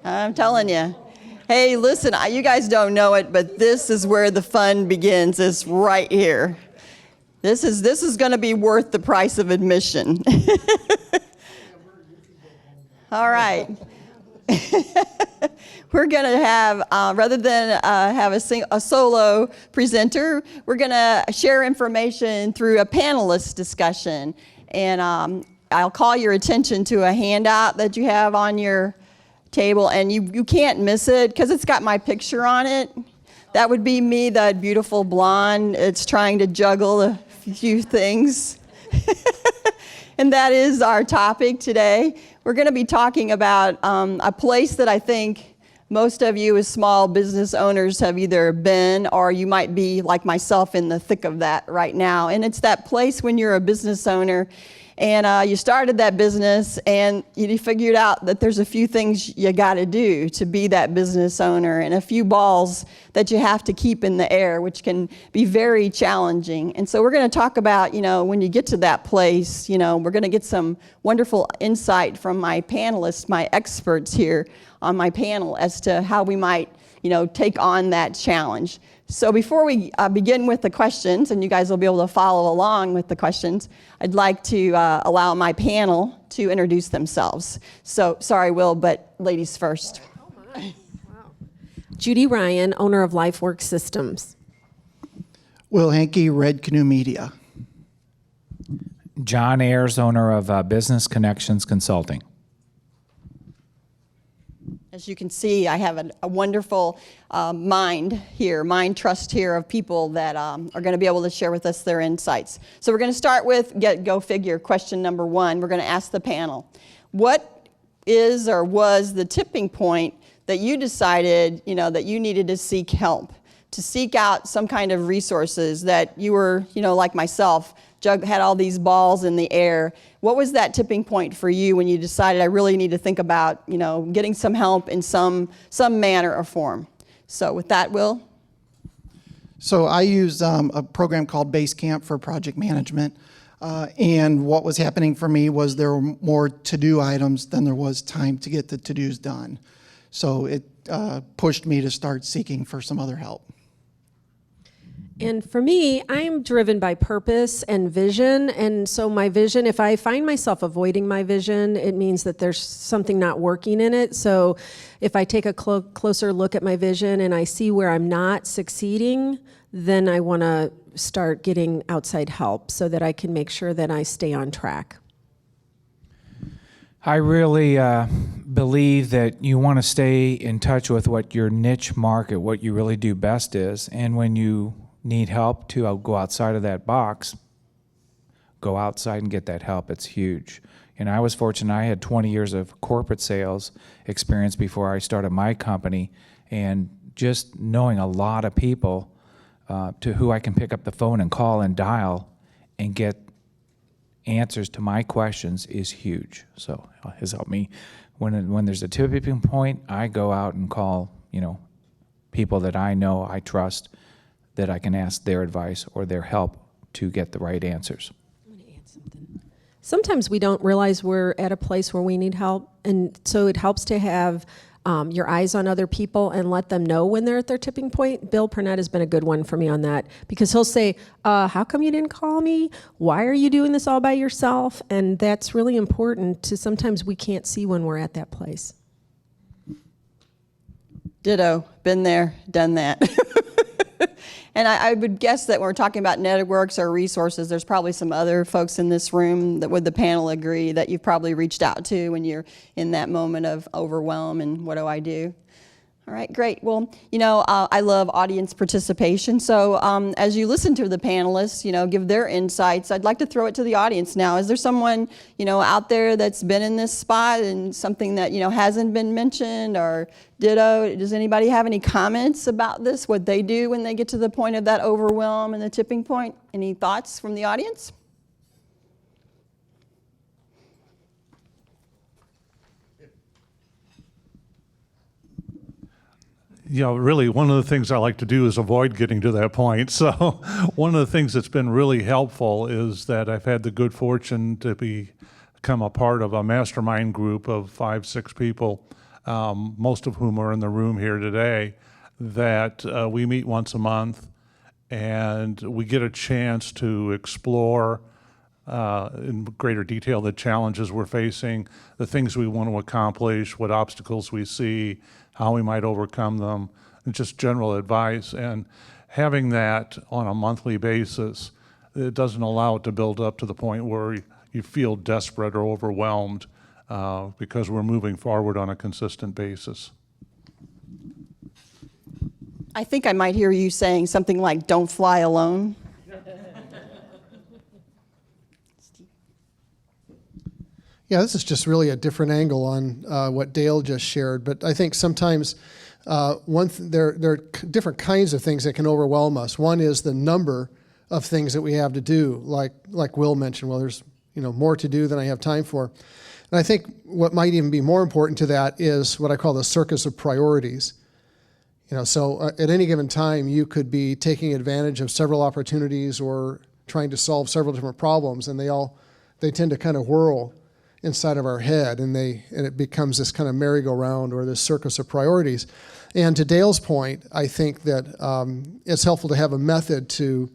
I'm telling you. Hey, listen, you guys don't know it, but this is where the fun begins. It's right here. This is going to be worth the price of admission. All right. We're going to have, rather than have a solo presenter, we're going to share information through a panelist discussion. And I'll call your attention to a handout that you have on your table, and you can't miss it because it's got my picture on it. That would be me, that beautiful blonde. It's trying to juggle a few things. And that is our topic today. We're going to be talking about a place that I think most of you as small business owners have either been, or you might be like myself in the thick of that right now. And it's that place when you're a business owner and you started that business and you figured out that there's a few things you got to do to be that business owner, and a few balls that you have to keep in the air, which can be very challenging. And so we're going to talk about, when you get to that place, we're going to get some wonderful insight from my panelists, my experts here on my panel, as to how we might, take on that challenge. So before we begin with the questions, and you guys will be able to follow along with the questions, I'd like to allow my panel to introduce themselves. So, sorry, Will, but ladies first. Oh my. Wow. Judy Ryan, owner of LifeWorks Systems. Will Hanke, Red Canoe Media. John Ayers, owner of Business Connections Consulting. As you can see, I have a wonderful mind trust here of people that are going to be able to share with us their insights. So we're going to start with, go figure, question number 1. We're going to ask the panel, what is or was the tipping point that you decided, that you needed to seek help, to seek out some kind of resources that you were, like myself, had all these balls in the air. What was that tipping point for you when you decided I really need to think about, getting some help in some manner or form? So with that, Will? So I use a program called Basecamp for project management. And what was happening for me was there were more to-do items than there was time to get the to-dos done. So it pushed me to start seeking for some other help. And for me, I am driven by purpose and vision. And so my vision, if I find myself avoiding my vision, it means that there's something not working in it. So if I take a closer look at my vision and I see where I'm not succeeding, then I want to start getting outside help so that I can make sure that I stay on track. I really believe that you want to stay in touch with what your niche market, what you really do best is. And when you need help to go outside of that box, go outside and get that help. It's huge. And I was fortunate. I had 20 years of corporate sales experience before I started my company, and just knowing a lot of people to who I can pick up the phone and call and dial and get answers to my questions is huge. So it has helped me. When there's a tipping point, I go out and call, people that I know, I trust, that I can ask their advice or their help to get the right answers. I'm going to add something. Sometimes we don't realize we're at a place where we need help, and so it helps to have your eyes on other people and let them know when they're at their tipping point. Bill Purnett has been a good one for me on that, because he'll say, how come you didn't call me? Why are you doing this all by yourself? And that's really important. Sometimes we can't see when we're at that place. Ditto. Been there, done that. And I would guess that when we're talking about networks or resources, there's probably some other folks in this room that would the panel agree that you've probably reached out to when you're in that moment of overwhelm and what do I do? All right, great. Well, I love audience participation. So as you listen to the panelists, give their insights, I'd like to throw it to the audience now. Is there someone, out there that's been in this spot and something that, hasn't been mentioned, or ditto? Does anybody have any comments about this, what they do when they get to the point of that overwhelm and the tipping point? Any thoughts from the audience? Really one of the things I like to do is avoid getting to that point. So one of the things that's been really helpful is that I've had the good fortune to become a part of a mastermind group of 5-6 people most of whom are in the room here today, that we meet once a month and we get a chance to explore in greater detail the challenges we're facing, the things we want to accomplish, what obstacles we see, how we might overcome them, and just general advice. And having that on a monthly basis, it doesn't allow it to build up to the point where you feel desperate or overwhelmed because we're moving forward on a consistent basis. I think I might hear you saying something like, "Don't fly alone." Yeah, this is just really a different angle on what Dale just shared. But I think sometimes there are different kinds of things that can overwhelm us. One is the number of things that we have to do, like Will mentioned. Well, there's more to do than I have time for. And I think what might even be more important to that is what I call the circus of priorities. So at any given time, you could be taking advantage of several opportunities or trying to solve several different problems, and they tend to kind of whirl inside of our head, and it becomes this kind of merry-go-round or this circus of priorities. And to Dale's point, I think that it's helpful to have a method to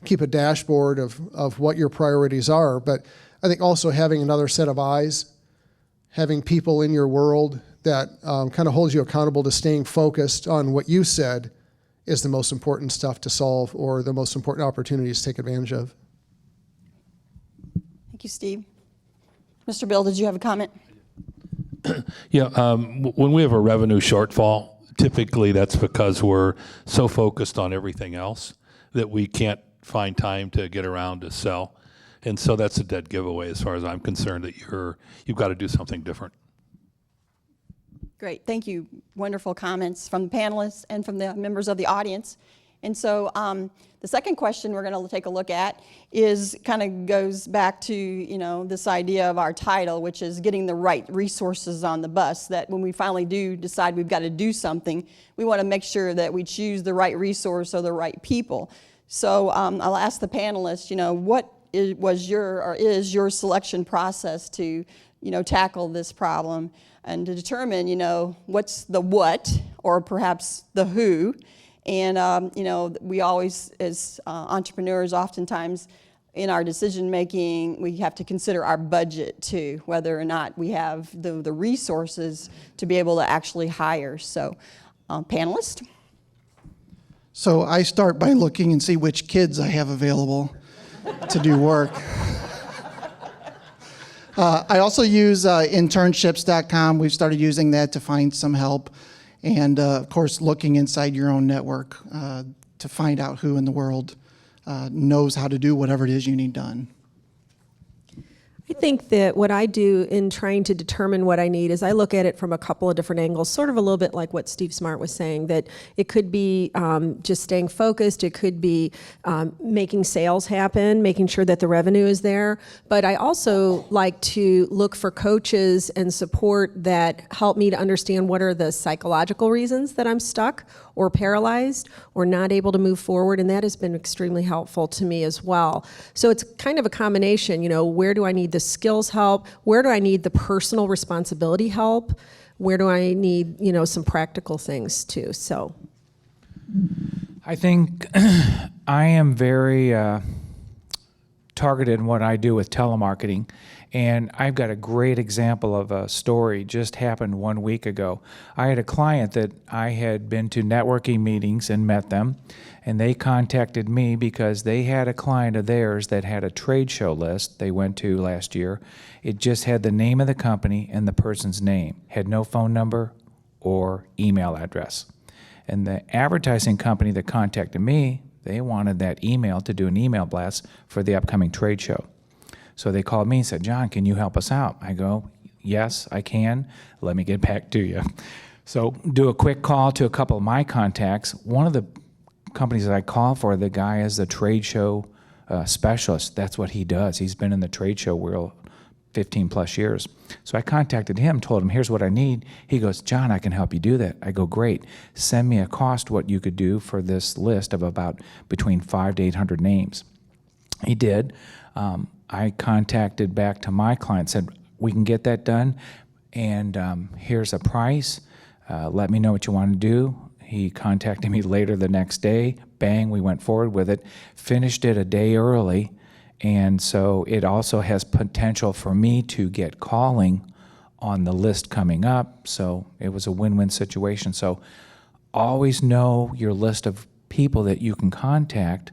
keep a dashboard of what your priorities are, but I think also having another set of eyes, having people in your world that kind of holds you accountable to staying focused on what you said is the most important stuff to solve or the most important opportunities to take advantage of. Thank you, Steve. Mr. Bill, did you have a comment? Yeah, when we have a revenue shortfall, typically that's because we're so focused on everything else that we can't find time to get around to sell. And so that's a dead giveaway as far as I'm concerned, that you've got to do something different. Great, thank you. Wonderful comments from the panelists and from the members of the audience. And so the second question we're going to take a look at goes back to this idea of our title, which is getting the right resources on the bus. That when we finally do decide we've got to do something, we want to make sure that we choose the right resource or the right people. So I'll ask the panelists, what is your selection process to tackle this problem and to determine what's the what or perhaps the who. And, we always, as entrepreneurs, oftentimes in our decision making, we have to consider our budget too, whether or not we have the resources to be able to actually hire. So, panelists? So I start by looking and see which kids I have available to do work. I also use internships.com. We've started using that to find some help. And, of course, looking inside your own network to find out who in the world knows how to do whatever it is you need done. I think that what I do in trying to determine what I need is I look at it from a couple of different angles, sort of a little bit like what Steve Smart was saying, that it could be just staying focused, it could be making sales happen, making sure that the revenue is there, but I also like to look for coaches and support that help me to understand what are the psychological reasons that I'm stuck or paralyzed or not able to move forward, and that has been extremely helpful to me as well. So it's kind of a combination, where do I need the skills help? Where do I need the personal responsibility help? Where do I need, some practical things too? So I think I am very targeted in what I do with telemarketing. And I've got a great example of a story just happened 1 week ago. I had a client that I had been to networking meetings and met them, and they contacted me because they had a client of theirs that had a trade show list they went to last year. It just had the name of the company and the person's name, had no phone number or email address. And the advertising company that contacted me, they wanted that email to do an email blast for the upcoming trade show. So they called me and said, "John, can you help us out?" I go, "Yes, I can. Let me get back to you." So do a quick call to a couple of my contacts. One of the companies that I call for, the guy is the trade show specialist. That's what he does. He's been in the trade show world 15 plus years. So I contacted him, told him, "Here's what I need." He goes, "John, I can help you do that." I go, "Great. Send me a cost what you could do for this list of about between 500 to 800 names." He did. I contacted back to my client, said, "We can get that done." and here's a price. Let me know what you want to do. He contacted me later the next day. Bang, we went forward with it. Finished it a day early, and so it also has potential for me to get calling on the list coming up. So it was a win-win situation. So always know your list of people that you can contact.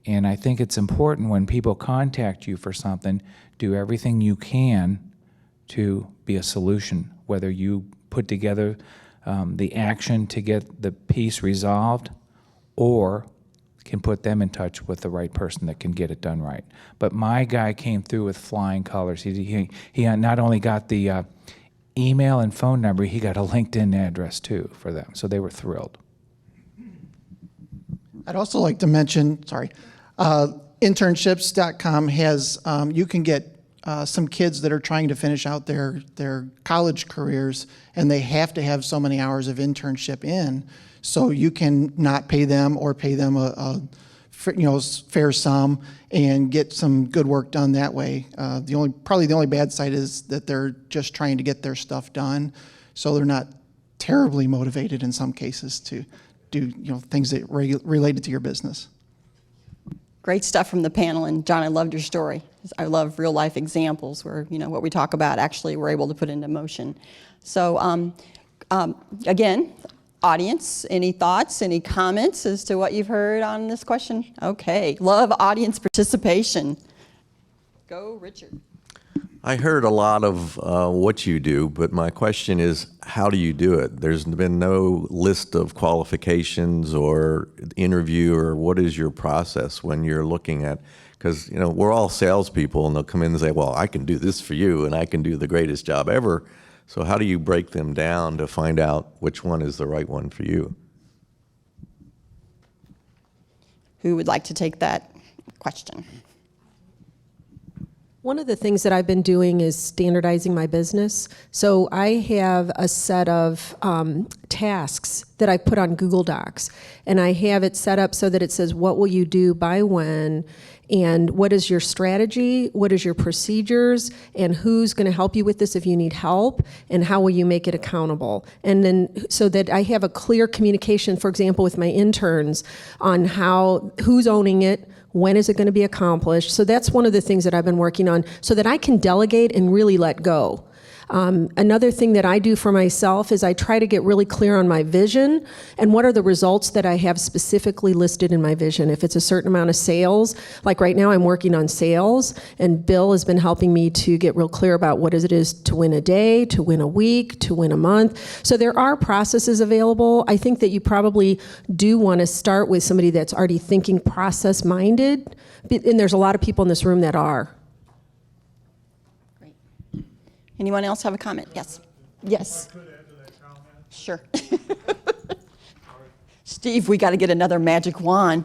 And I think it's important when people contact you for something, do everything you can to be a solution, whether you put together the action to get the piece resolved or can put them in touch with the right person that can get it done right. But my guy came through with flying colors. He not only got the email and phone number, he got a LinkedIn address too for them. So they were thrilled. I'd also like to mention, internships.com has, you can get some kids that are trying to finish out their college careers, and they have to have so many hours of internship in, so you can not pay them or pay them a fair sum and get some good work done that way. Probably the only bad side is that they're just trying to get their stuff done, so they're not terribly motivated in some cases to do things that related to your business. Great stuff from the panel, and John, I loved your story. I love real life examples where what we talk about actually we're able to put into motion. So again, audience, any thoughts, any comments as to what you've heard on this question? Okay, love audience participation. Go, Richard. I heard a lot of what you do, but my question is, how do you do it? There's been no list of qualifications or interview, or what is your process when you're looking at, because we're all salespeople, and they'll come in and say, well, I can do this for you, and I can do the greatest job ever. So how do you break them down to find out which one is the right one for you? Who would like to take that question? One of the things that I've been doing is standardizing my business. So I have a set of tasks that I put on Google Docs, and I have it set up so that it says, what will you do by when, and what is your strategy, what is your procedures, and who's going to help you with this if you need help, and how will you make it accountable. And then so that I have a clear communication, for example, with my interns on who's owning it, when is it going to be accomplished. So that's one of the things that I've been working on so that I can delegate and really let go. Another thing that I do for myself is I try to get really clear on my vision and what are the results that I have specifically listed in my vision. If it's a certain amount of sales, like right now I'm working on sales, and Bill has been helping me to get real clear about what it is to win a day, to win a week, to win a month. So there are processes available. I think that you probably do want to start with somebody that's already thinking process-minded, and there's a lot of people in this room that are. Anyone else have a comment? Yes. Yes. If I could add to that comment. Sure. Steve, we got to get another magic wand.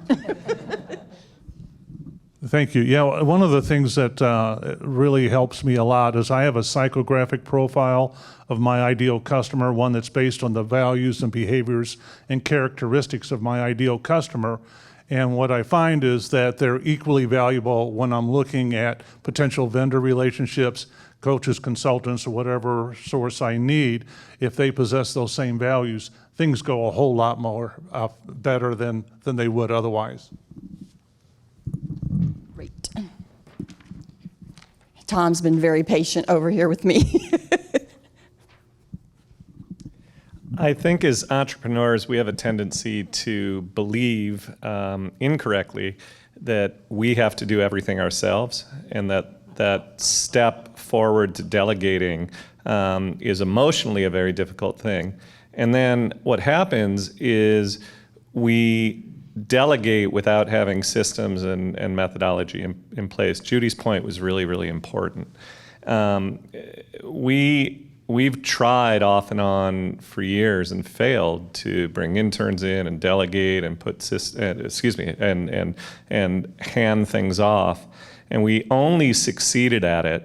Thank you. Yeah, one of the things that really helps me a lot is I have a psychographic profile of my ideal customer, one that's based on the values and behaviors and characteristics of my ideal customer. And what I find is that they're equally valuable when I'm looking at potential vendor relationships, coaches, consultants, or whatever source I need. If they possess those same values, things go a whole lot more better than they would otherwise. Great. Tom's been very patient over here with me. I think as entrepreneurs, we have a tendency to believe incorrectly that we have to do everything ourselves, and that step forward to delegating is emotionally a very difficult thing. And then what happens is we delegate without having systems and methodology in place. Judy's point was really, really important. We've tried off and on for years and failed to bring interns in and delegate and and hand things off. And we only succeeded at it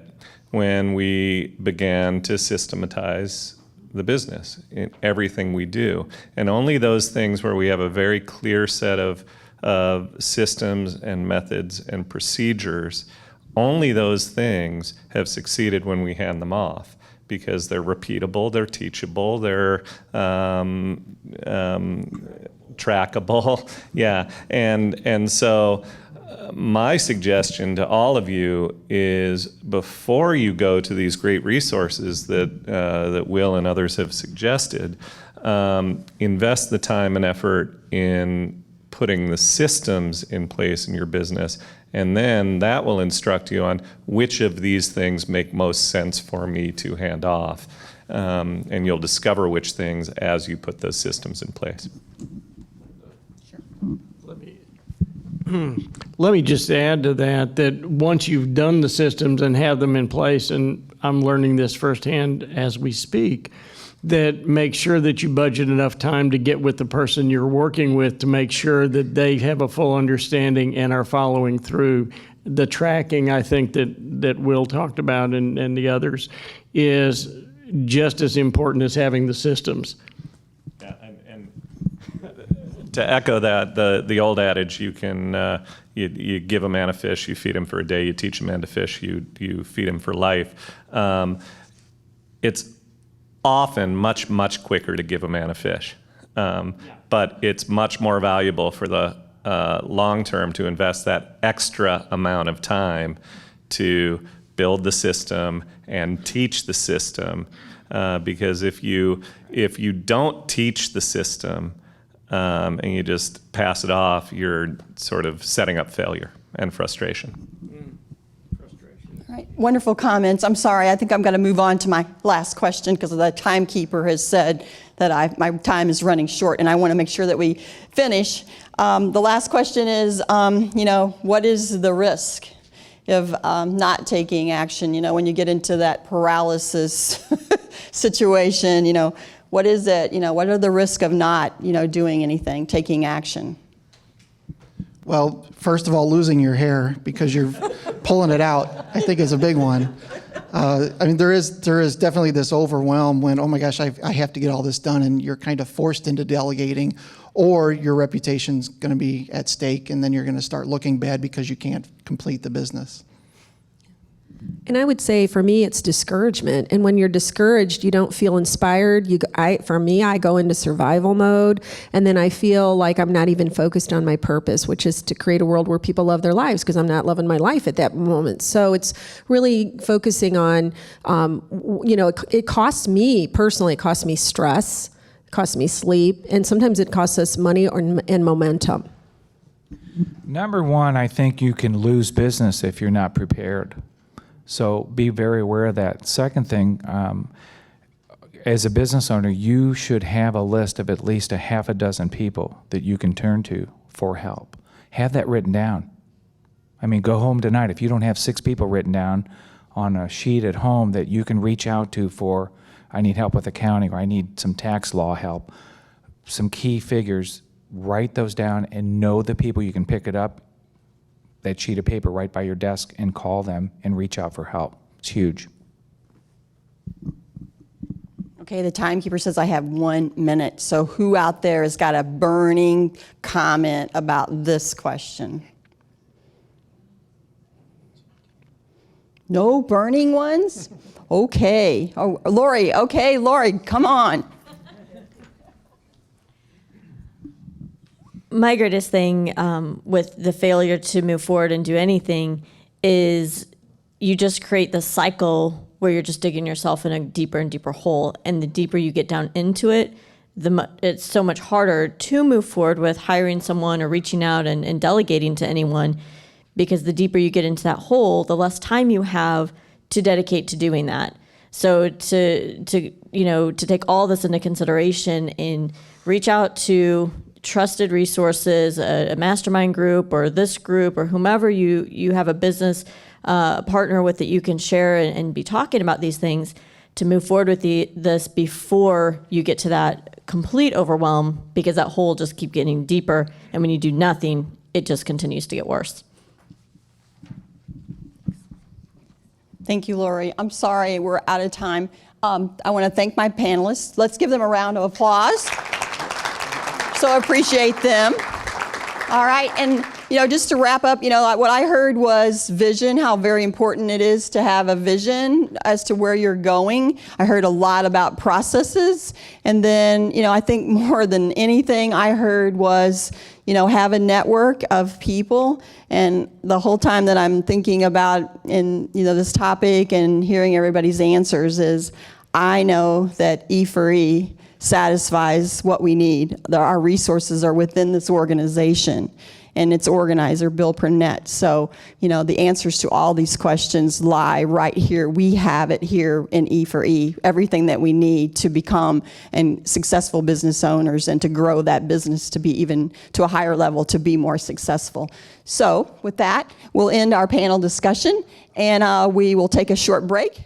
when we began to systematize the business in everything we do. And only those things where we have a very clear set of systems and methods and procedures, only those things have succeeded when we hand them off. because they're repeatable, they're teachable, they're trackable. Yeah, and so my suggestion to all of you is before you go to these great resources that Will and others have suggested, invest the time and effort in putting the systems in place in your business, and then that will instruct you on which of these things make most sense for me to hand off. And you'll discover which things as you put those systems in place. Let me just add to that once you've done the systems and have them in place, and I'm learning this firsthand as we speak, that make sure that you budget enough time to get with the person you're working with to make sure that they have a full understanding and are following through. The tracking, I think, that Will talked about and the others is just as important as having the systems. Yeah, and to echo that, the old adage, you can you give a man a fish, you feed him for a day, you teach a man to fish, you feed him for life. It's often much quicker to give a man a fish, but it's much more valuable for the long term to invest that extra amount of time to build the system and teach the system, because if you don't teach the system and you just pass it off, you're sort of setting up failure and frustration. All right, wonderful comments. I'm sorry, I think I'm going to move on to my last question because the timekeeper has said that my time is running short, and I want to make sure that we finish. The last question is, what is the risk of not taking action? When you get into that paralysis situation, what is it? What are the risks of not, doing anything, taking action? Well, first of all, losing your hair because you're pulling it out, I think is a big one. There is definitely this overwhelm when, oh my gosh, I have to get all this done, and you're kind of forced into delegating, or your reputation's going to be at stake, and then you're going to start looking bad because you can't complete the business. And I would say for me, it's discouragement. And when you're discouraged, you don't feel inspired. For me, I go into survival mode, and then I feel like I'm not even focused on my purpose, which is to create a world where people love their lives, because I'm not loving my life at that moment. So it's really focusing on, it costs me personally, it costs me stress, it costs me sleep, and sometimes it costs us money and momentum. Number one, I think you can lose business if you're not prepared. So be very aware of that. Second thing, as a business owner, you should have a list of at least a half a dozen people that you can turn to for help. Have that written down. Go home tonight. If you don't have 6 people written down on a sheet at home that you can reach out to for, I need help with accounting, or I need some tax law help, some key figures, write those down and know the people. You can pick it up, that sheet of paper right by your desk, and call them and reach out for help. It's huge. Okay, the timekeeper says I have 1 minute. So who out there has got a burning comment about this question? No burning ones? Okay. Oh, Lori. Okay, Lori, come on. My greatest thing with the failure to move forward and do anything is you just create this cycle where you're just digging yourself in a deeper and deeper hole. And the deeper you get down into it, it's so much harder to move forward with hiring someone or reaching out and delegating to anyone, because the deeper you get into that hole, the less time you have to dedicate to doing that. So to take all this into consideration and reach out to trusted resources, a mastermind group or this group or whomever you have a business partner with that you can share and be talking about these things to move forward with this before you get to that complete overwhelm, because that hole just keeps getting deeper, and when you do nothing, it just continues to get worse. Thank you, Lori. I'm sorry, we're out of time. I want to thank my panelists. Let's give them a round of applause. So appreciate them. All right, and just to wrap up, what I heard was vision, how very important it is to have a vision as to where you're going. I heard a lot about processes. And then, I think more than anything I heard was, have a network of people. And the whole time that I'm thinking about this topic and hearing everybody's answers is, I know that E for E satisfies what we need. Our resources are within this organization and its organizer, Bill Purnett. So, the answers to all these questions lie right here. We have it here in E for E, everything that we need to become successful business owners and to grow that business to be even to a higher level, to be more successful. So with that, we'll end our panel discussion and we will take a short break.